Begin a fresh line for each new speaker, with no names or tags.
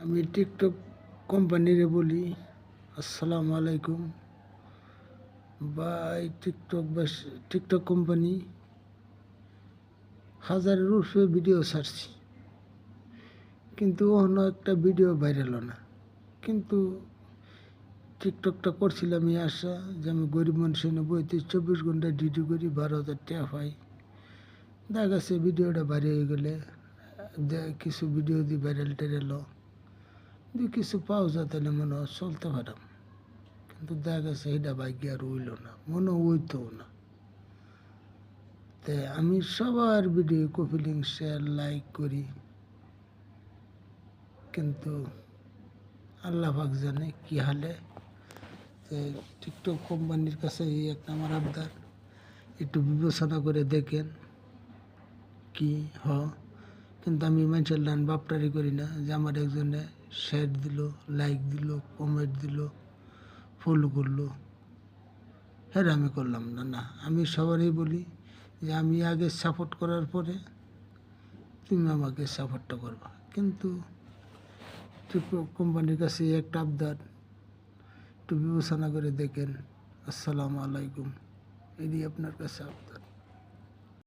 আমি টিকটক কোম্পানিরে বলি আসসালামু আলাইকুম। ভাই টিকটক কোম্পানি হাজারের উপরে ভিডিও ছাড়ছি, কিন্তু অন্য একটা ভিডিও ভাইরাল না। কিন্তু টিকটকটা করছিলাম এই আশা যে আমি গরিব মানুষের 24 ঘন্টা ডিউটি করি, 12,000 টাকা পাই। দেখা গেছে ভিডিওটা বাইরে হয়ে গেলে কিছু ভিডিও দিয়ে ভাইরাল টাইরাল যদি কিছু পাওয়া যায় তাহলে মনে হয় চলতে পারাম। কিন্তু দেখা গেছে এটা ভাগ্যে আর হইল না, মনে হইতো না। তাই আমি সবার video copy link share like করি, কিন্তু আল্লাহ পাক জানে কি হালে। টিকটক কোম্পানির কাছে এই একটা আমার আবদার, একটু বিবেচনা করে দেখেন কি হ। কিন্তু আমি মানুষের লাইন বাপটারি করি না যে আমার একজনে শেয়ার দিল, লাইক দিল, কমেন্ট দিল, ফলো করলো, হ্যাঁ আমি করলাম না। না, আমি সবারই বলি যে আমি আগে সাপোর্ট করার পরে তুমি আমাকে সাপোর্টটা করবা। কিন্তু কোম্পানির কাছে একটা আবদার, একটু বিবেচনা করে দেখেন। আসসালামু আলাইকুম, এটি আপনার কাছে।